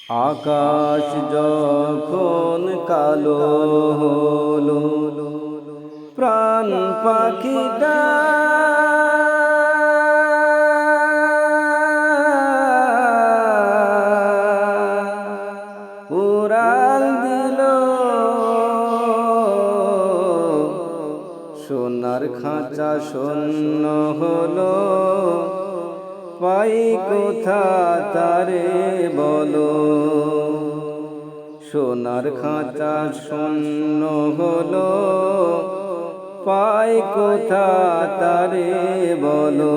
আকাশ যখন কালো হলো, প্রাণ পাখিটা উড়াল দিল, সোনার খাঁচা শূন্য হলো, পাই কোথা তারে বলো। সোনার খাঁচা শূন্য হলো, পাই কোথা তারে বলো।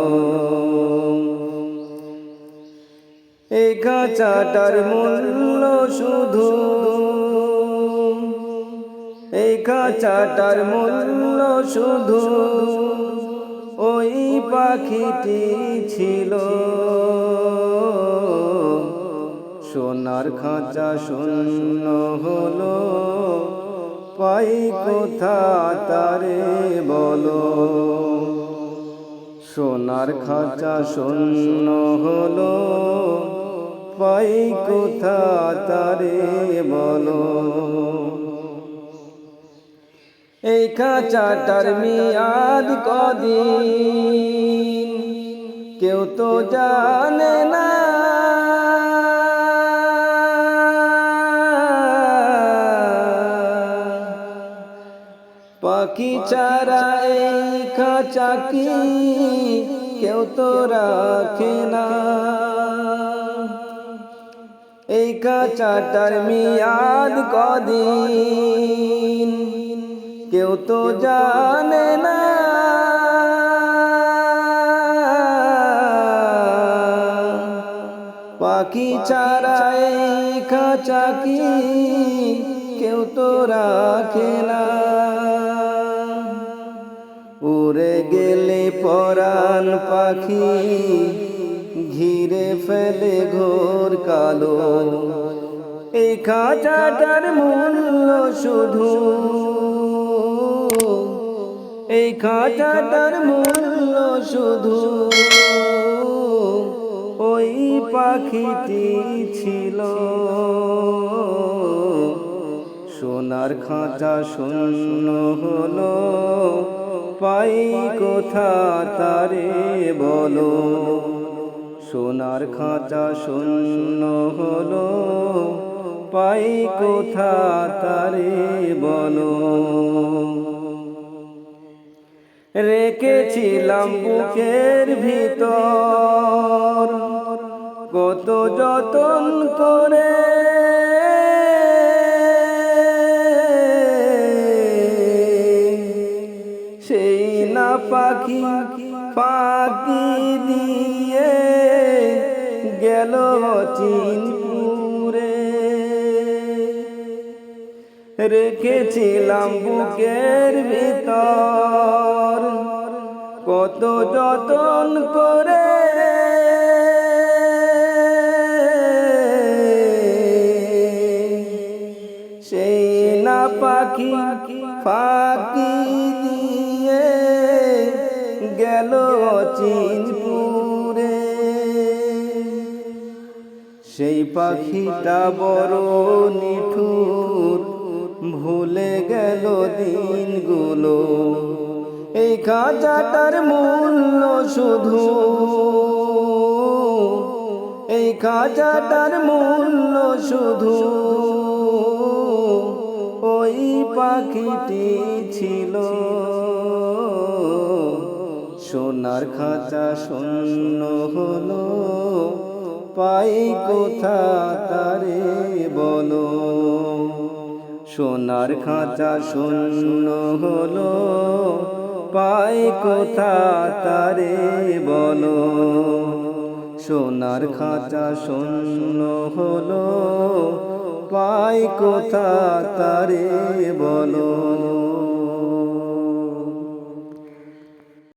এই খাঁচাটার মূল্য শুধু, এই খাঁচাটার মূল্য শুধু ওই পাখিটি ছিল। সোনার খাঁচা শূন্য হলো, পাই কোথা তারে বলো। সোনার খাঁচা শূন্য হলো, পাই কোথা তারে বলো। এই খাঁচাটার মিয়াদ কদিন কেউ তো জানে না। পাখি ছাড়া এই খাঁচা কি কেউ তো রাখে না। এই খাঁচাটার মিয়াদ কদিন কেউ তো জানে না। পাখি ছাড়া এই খাঁচা কি কেউ তো রাখে না। উড়ে গেলে পরাণ পাখি ঘিরে ফেলে ঘোর কালো। এই খাঁচাটার মূল্য শুধু, এই খাঁচাটার মূল্য শুধু ওই পাখিটি ছিল। সোনার খাঁচা শূন্য হলো, পাই কোথা তারে বলো। সোনার খাঁচা শূন্য হলো, পাই কোথা তারে বলো। রেখেছিলাম বুকের ভিতর কত যতন করে, সেই না পাখি ফাঁকি দিয়ে গেল চিনপুরে। রেখেছিলাম বুকের ভিতর কত যতন করে, সেই না পাখি ফাঁকি দিয়ে গেল চিনপুরে। সেই পাখিটা বড় নিঠুর, ভুলে গেল দিনগুলো। এই খাঁচাটার মূল্য শুধু, এই খাঁচাটার মূল্য শুধু ওই পাখিটি ছিল। সোনার খাঁচা শূন্য হলো, পাই কোথা তারে বলো। সোনার খাঁচা শূন্য হলো, পাই কোথা তারে বলো। সোনার খাঁচা শূন্য হলো, পাই কোথা তারে বলো।